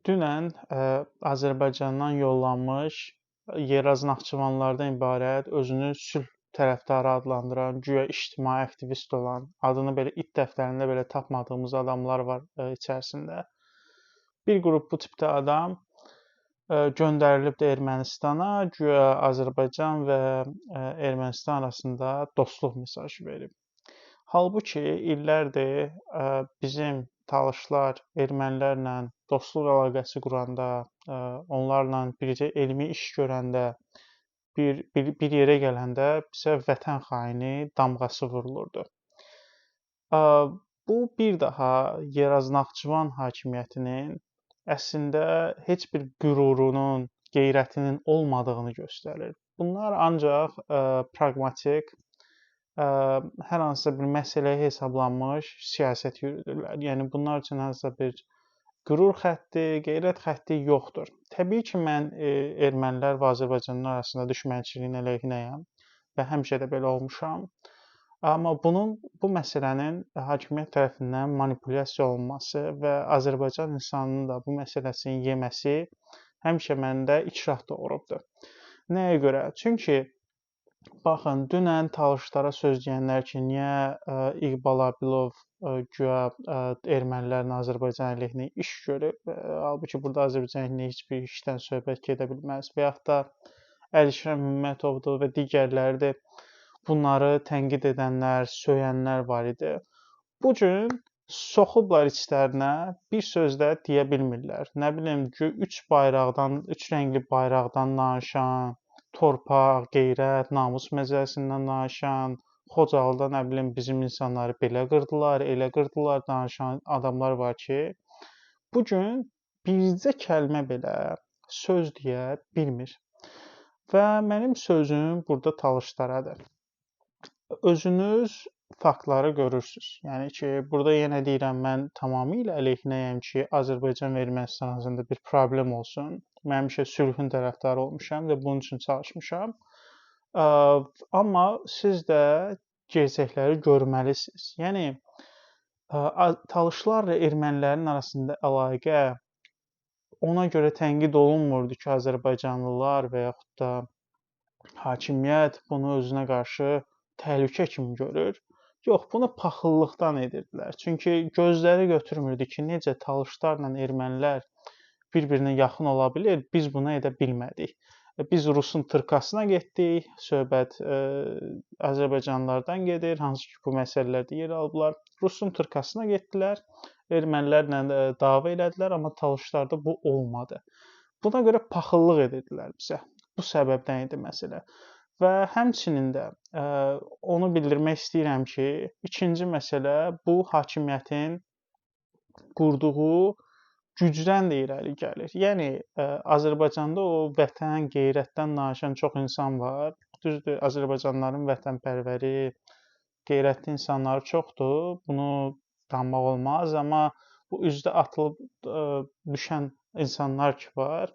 Dünən Azərbaycandan yollanmış Yeraz Naxçıvanlılardan ibarət özünü sülh tərəfdarı adlandıran, güya ictimai aktivist olan, adını belə it dəftərində belə tapmadığımız adamlar var içərisində. Bir qrup bu tipdə adam göndərilibdir Ermənistana, güya Azərbaycan və Ermənistan arasında dostluq mesajı verib. Halbuki illərdir bizim talışlar ermənilərlə dostluq əlaqəsi quranda, onlarla bircə elmi iş görəndə, bir yerə gələndə bizə vətən xaini damğası vurulurdu. Bu bir daha Yeraz Naxçıvan hakimiyyətinin əslində heç bir qürurunun, qeyrətinin olmadığını göstərir. Bunlar ancaq praqmatik, hər hansısa bir məsələyə hesablanmış siyasət yürüdürlər. Yəni bunlar üçün hansısa bir qürur xətti, qeyrət xətti yoxdur. Təbii ki, mən ermənilər və Azərbaycanlılar arasında düşmənçiliyin əleyhinəyəm və həmişə də belə olmuşam. Amma bu məsələnin hakimiyyət tərəfindən manipulyasiya olunması və Azərbaycan insanının da bu məsələsini yeməsi həmişə məndə ikrah doğurubdur. Nəyə görə? Çünki baxın, dünən talışlara söz deyənlər ki, niyə İqbal Abilov güya ermənilərlə Azərbaycan əleyhinə iş görüb, halbuki burada Azərbaycan əleyhinə heç bir işdən söhbət gedə bilməz və yaxud da Əlişən Hümmətovdur və digərləridir. Bunları tənqid edənlər, söyənlər var idi. Bu gün soxublar içlərinə bir söz də deyə bilmirlər. Nə bilim ki, üç rəngli bayraqdan danışan, torpaq, qeyrət, namus məsələsindən danışan, Xocalıda nə bilim bizim insanları belə qırdılar, elə qırdılar danışan adamlar var ki, bu gün bircə kəlmə belə söz deyə bilmir. Və mənim sözüm burada talışdaradır. Özünüz faktları görürsüz. Yəni ki, burada yenə deyirəm, mən tamamilə əleyhinəyəm ki, Azərbaycan və Ermənistan arasında bir problem olsun. Mən həmişə sülhün tərəfdarı olmuşam və bunun üçün çalışmışam. Amma siz də gerçəkləri görməlisiniz. Yəni talışlarla ermənilərin arasında əlaqə ona görə tənqid olunmurdu ki, Azərbaycanlılar və yaxud da hakimiyyət bunu özünə qarşı təhlükə kimi görür. Yox, bunu paxıllıqdan edirdilər. Çünki gözləri götürmürdü ki, necə talışlarla ermənilər bir-birinə yaxın ola bilir, biz bunu edə bilmədik. Biz Rusun tırkasına getdik, söhbət Azərbaycanlılardan gedir, hansı ki, bu məsələlərdə yer aldılar. Rusun tırkasına getdilər, ermənilərlə dava elədilər, amma talışlarda bu olmadı. Buna görə paxıllıq edirdilər bizə. Bu səbəbdən idi məsələ. Və həmçinin də onu bildirmək istəyirəm ki, ikinci məsələ bu hakimiyyətin qurduğu gücdən də irəli gəlir. Yəni Azərbaycanda o vətən, qeyrətdən danışan çox insan var. Düzdür, Azərbaycanlıların vətənpərvəri, qeyrətli insanları çoxdur. Bunu danmaq olmaz, amma bu üzdə atılıb düşən insanlar ki var,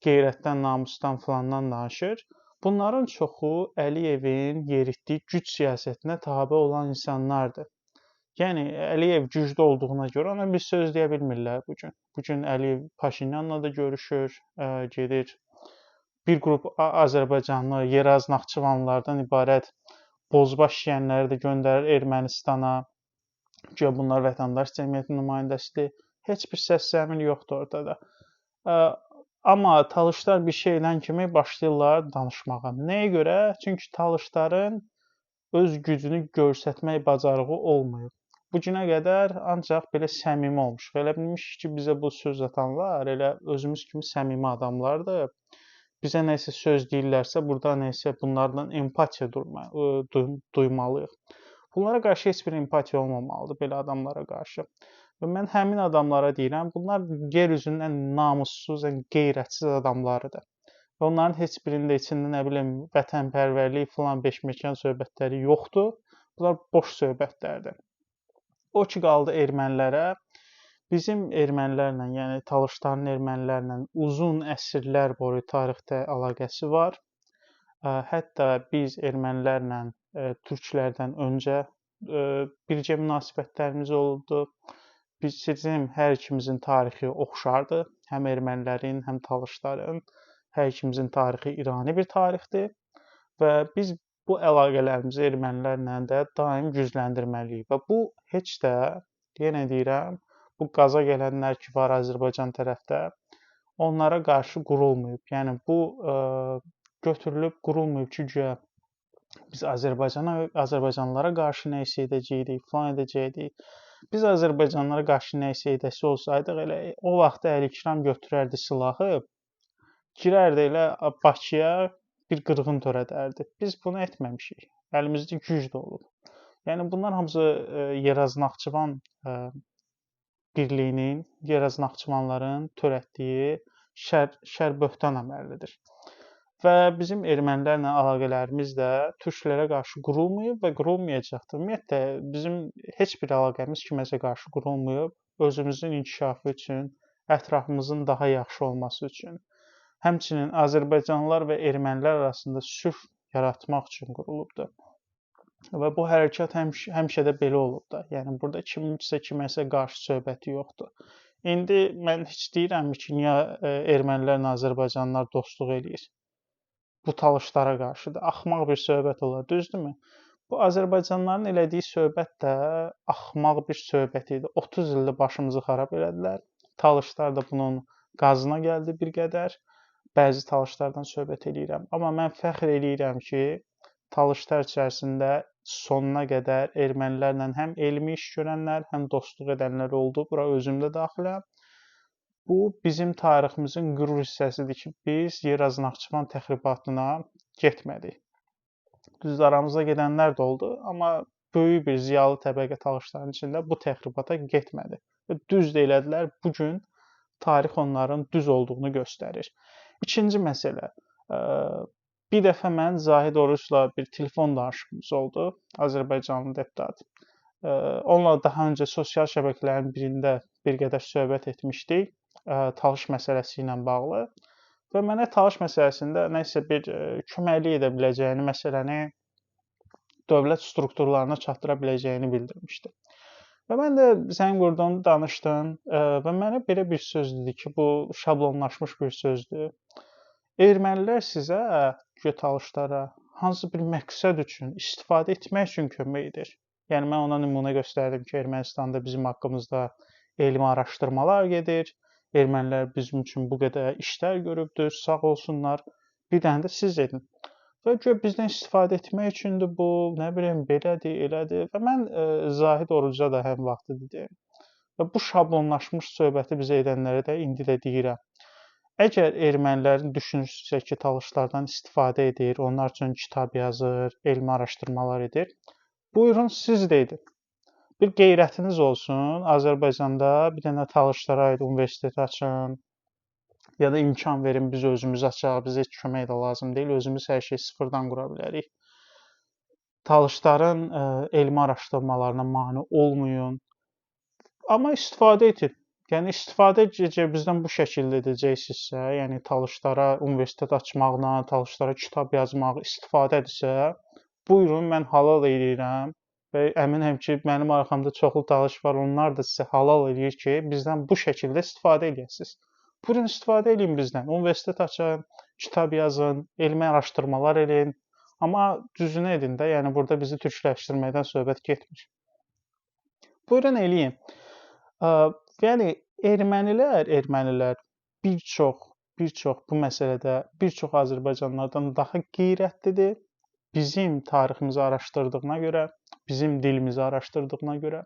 qeyrətdən, namusdan filandan danışır. Bunların çoxu Əliyevin yeritdiyi güc siyasətinə tabe olan insanlardır. Yəni Əliyev güclü olduğuna görə ona bir söz deyə bilmirlər bu gün. Bu gün Əliyev Paşinyanla da görüşür, gedir. Bir qrup Azərbaycanlı, Yeraz Naxçıvanlılardan ibarət bozbaş yeyənləri də göndərir Ermənistana. Güya bunlar vətəndaş cəmiyyətin nümayəndəsidir. Heç bir səs-səmir yoxdur ortada. Amma talışlar bir şey edən kimi başlayırlar danışmağa. Nəyə görə? Çünki talışların öz gücünü göstərmək bacarığı olmayıb. Bu günə qədər ancaq belə səmimi olmuş. Elə bilmişik ki, bizə bu söz atanlar elə özümüz kimi səmimi adamlardır. Bizə nəsə söz deyirlərsə, burada nəsə bunlardan empatiya duymalıyıq. Bunlara qarşı heç bir empatiya olmamalıdır belə adamlara qarşı. Və mən həmin adamlara deyirəm, bunlar yer üzünün ən namussuz, ən qeyrətsiz adamlarıdır. Və onların heç birində içində nə bilim vətənpərvərlik filan beşməkan söhbətləri yoxdur. Bunlar boş söhbətlərdir. O ki qaldı ermənilərə, bizim ermənilərlə, yəni talışların ermənilərlə uzun əsrlər boyu tarixdə əlaqəsi var. Hətta biz ermənilərlə türklərdən öncə birgə münasibətlərimiz oldu. bizim hər ikimizin tarixi oxşardır. Həm ermənilərin, həm talışların, hər ikimizin tarixi İrani bir tarixdir və biz bu əlaqələrimizi ermənilərlə də daim gücləndirməliyik və bu heç də, yenə deyirəm, bu qaza gələnlər ki var Azərbaycan tərəfdə, onlara qarşı qurulmayıb. Yəni bu götürülüb qurulmayıb ki, güya biz Azərbaycanlılara qarşı nə isə edəcəyik, falan edəcəyik. Biz Azərbaycanlılara qarşı nə isə edəsi olsaydıq, elə o vaxt Əlikram götürərdi silahı, girərdi elə Bakıya bir qırğın törədərdi. Biz bunu etməmişik. Əlimizdə güc də olub. Yəni bunlar hamısı Yeraz Naxçıvan birliyinin, Yeraz Naxçıvanların törətdiyi şər böhtan əməlidir. Və bizim ermənilərlə əlaqələrimiz də türklərə qarşı qurulmayıb və qurulmayacaqdır. Ümumiyyətlə bizim heç bir əlaqəmiz kiməsə qarşı qurulmayıb. Özümüzün inkişafı üçün, ətrafımızın daha yaxşı olması üçün, həmçinin Azərbaycanlılar və ermənilər arasında sülh yaratmaq üçün qurulubdur. Və bu hərəkat həmişə də belə olub da. Yəni burada kiməsə qarşı söhbəti yoxdur. İndi mən heç deyirəm ki, niyə ermənilərlə Azərbaycanlılar dostluq eləyir? Bu talışlara qarşıdır. Axmaq bir söhbət olar, düzdürmü? Bu Azərbaycanlıların elədiyi söhbət də axmaq bir söhbət idi. 30 ildir başımızı xarab elədilər. Talışlar da bunun qazına gəldi bir qədər. Bəzi talışlardan söhbət eləyirəm. Amma mən fəxr eləyirəm ki, talışlar içərisində sonuna qədər ermənilərlə həm elmi iş görənlər, həm dostluq edənlər oldu. Bura özüm də daxiləm. Bu bizim tariximizin qürur hissəsidir ki, biz Yeraz Naxçıvan təxribatına getmədik. Düzdür, aramızda gedənlər də oldu, amma böyük bir ziyalı təbəqə talışların içində bu təxribata getmədi. Və düz də elədilər. Bu gün tarix onların düz olduğunu göstərir. İkinci məsələ. Bir dəfə mən Zahid Orucla bir telefon danışığımız oldu, Azərbaycanlı deputat. Onunla daha öncə sosial şəbəkələrin birində bir qədər söhbət etmişdik, talış məsələsi ilə bağlı və mənə talış məsələsində nəsə bir köməklik edə biləcəyini, məsələni dövlət strukturlarına çatdıra biləcəyini bildirmişdi. Və mən də zəng vurdum, danışdım və mənə belə bir söz dedi ki, bu şablonlaşmış bir sözdür. Ermənilər sizə, talışlara hansı bir məqsəd üçün, istifadə etmək üçün kömək edir. Yəni mən ona nümunə göstərdim ki, Ermənistanda bizim haqqımızda elmi araşdırmalar gedir. Ermənilər bizim üçün bu qədər işlər görübdür, sağ olsunlar. Bir dənə də siz edin. Və güya bizdən istifadə etmək üçündür bu, nə bilim, belədir, elədir. Və mən Zahid Oruca da həm vaxtı dedim. Və bu şablonlaşmış söhbəti bizə edənlərə də indi də deyirəm. Əgər ermənilərin düşünürsə ki, talışlardan istifadə edir, onlar üçün kitab yazır, elmi araşdırmalar edir, buyurun siz də edin. Bir qeyrətiniz olsun, Azərbaycanda bir dənə talışlara aid universitet açın, ya da imkan verin, biz özümüz açaq, bizə heç kömək də lazım deyil, özümüz hər şey sıfırdan qura bilərik. Talışların elmi araşdırmalarına mane olmayın, amma istifadə edin. Yəni istifadə bizdən bu şəkildə edəcəksinizsə, yəni talışlara universitet açmaqla, talışlara kitab yazmaq istifadədirsə, buyurun, mən halal edirəm və əminəm ki, mənim arxamda çoxlu talış var, onlar da sizə halal edir ki, bizdən bu şəkildə istifadə edəsiniz. Buyurun, istifadə edin bizdən, universitet açın, kitab yazın, elmi araşdırmalar edin, amma düzünü edin də, yəni burada bizi türkləşdirməkdən söhbət getmir. Buyurun, eləyin. Yəni ermənilər bir çox bu məsələdə bir çox azərbaycanlılardan daha qeyrətlidir. Bizim tariximizi araşdırdığına görə, bizim dilimizi araşdırdığına görə,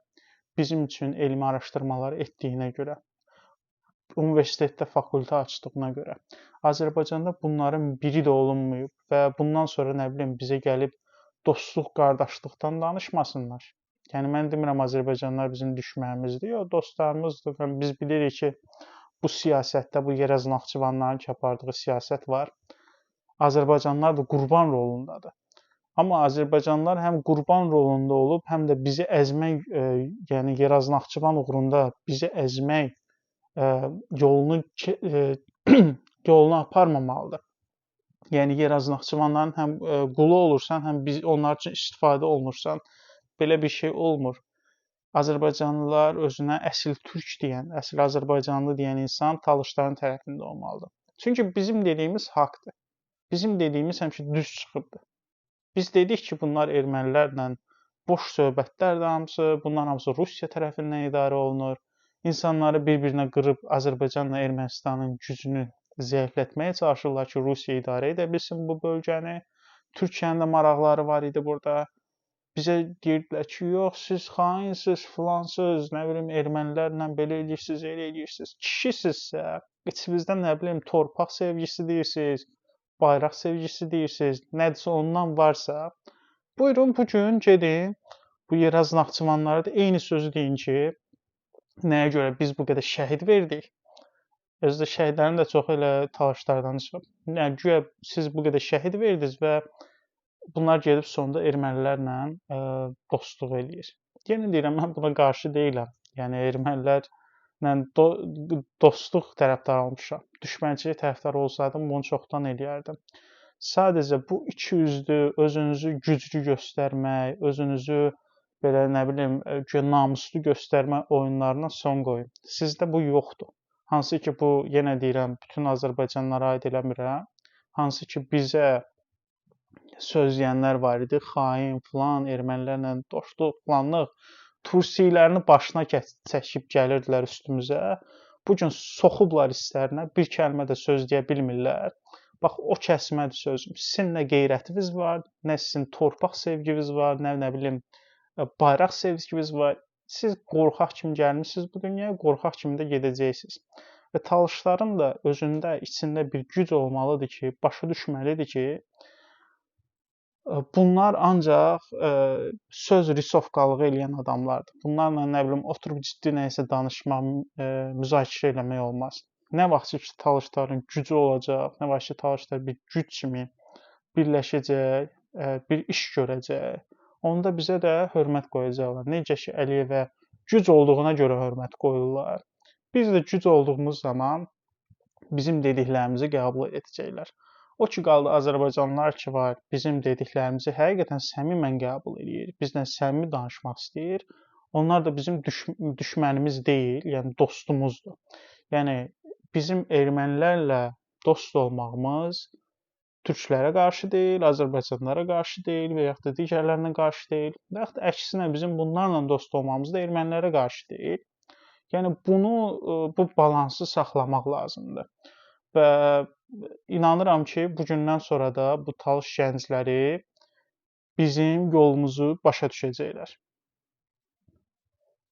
bizim üçün elmi araşdırmalar etdiyinə görə, universitetdə fakültə açdığına görə. Azərbaycanda bunların biri də olunmayıb və bundan sonra nə bilim bizə gəlib dostluq, qardaşlıqdan danışmasınlar. Yəni mən demirəm Azərbaycanlılar bizim düşmənimizdir, yox, dostlarımızdır. Biz bilirik ki, bu siyasətdə, bu Yeraz Naxçıvanların ki apardığı siyasət var. Azərbaycanlılar da qurban rolundadır. Amma Azərbaycanlılar həm qurban rolunda olub, həm də bizi əzmək, yəni Yeraz Naxçıvan uğrunda bizi əzmək yolunu aparmamalıdır. Yəni Yeraz Naxçıvanların həm qulu olursan, həm onlar üçün istifadə olunursan, belə bir şey olmur. Azərbaycanlılar özünə əsl türk deyən, əsl Azərbaycanlı deyən insan Talışların tərəfində olmalıdır. Çünki bizim dediyimiz haqdır. Bizim dediyimiz həmişə düz çıxıbdı. Biz dedik ki, bunlar ermənilərlə boş söhbətlərdir hamısı, bunların hamısı Rusiya tərəfindən idarə olunur. İnsanları bir-birinə qırıb Azərbaycanla Ermənistanın gücünü zəiflətməyə çalışırlar ki, Rusiya idarə edə bilsin bu bölgəni. Türkiyənin də maraqları var idi burada. Bizə deyirdilər ki, yox, siz xainsiniz, filansınız, nə bilim, ermənilərlə belə edirsiniz, elə edirsiniz. Kişisinizsə, içinizdə nə bilim, torpaq sevgisi deyirsiniz, bayraq sevgisi deyirsiniz, nədirsə ondan varsa, buyurun bu gün gedin, bu Yeraz Naxçıvanlara da eyni sözü deyin ki, nəyə görə biz bu qədər şəhid verdik. Özdə şəhidlərin də çoxu elə Talışlardan çıxıb. Nə güya siz bu qədər şəhid verdiniz və bunlar gedib sonda ermənilərlə dostluq eləyir. Yenə deyirəm, mən buna qarşı deyiləm. Yəni ermənilərlə dostluq tərəfdarı olmuşam. Düşmənçilik tərəfdarı olsaydım bunu çoxdan eləyərdim. Sadəcə bu ikiyüzlü, özünüzü güclü göstərmək, özünüzü belə nə bilim, namuslu göstərmə oyunlarına son qoyun. Sizdə bu yoxdur. Hansı ki bu yenə deyirəm, bütün Azərbaycanlılara aid eləmirəm. Hansı ki bizə söz deyənlər var idi, xain filan, ermənilərlə dostluq, planlıq, tursilərini başına çəkib gəlirdilər üstümüzə. Bu gün soxublar istərinə, bir kəlmə də söz deyə bilmirlər. Bax, o kəsmədir sözüm. Sizin nə qeyrətiniz var, nə sizin torpaq sevginiz var, nə bilim, bayraq sevginiz var. Siz qorxaq kimi gəlmisiniz bu dünyaya, qorxaq kimi də gedəcəksiniz. Və Talışların da özündə, içində bir güc olmalıdır ki, başa düşməlidir ki, bunlar ancaq söz risovkalığı eləyən adamlardır. Bunlarla nə bilim oturub ciddi nəyisə danışmaq, müzakirə eləmək olmaz. Nə vaxt ki Talışların gücü olacaq, nə vaxt ki Talışlar bir güc kimi birləşəcək, bir iş görəcək, onda bizə də hörmət qoyacaqlar. Necə ki Əliyevə güc olduğuna görə hörmət qoyurlar. Biz də güc olduğumuz zaman bizim dediklərimizi qəbul edəcəklər. O ki qaldı Azərbaycanlılar ki var, bizim dediklərimizi həqiqətən səmimən qəbul edir, bizlə səmimi danışmaq istəyir. Onlar da bizim düşmənimiz deyil, yəni dostumuzdur. Yəni bizim ermənilərlə dost olmağımız türklərə qarşı deyil, Azərbaycanlılara qarşı deyil və yaxud da digərlərinə qarşı deyil. Və yaxud da əksinə bizim bunlarla dost olmağımız da ermənilərə qarşı deyil. Yəni bu balansı saxlamaq lazımdır. Və inanıram ki, bugündən sonra da bu Talış gəncləri bizim yolumuzu başa düşəcəklər.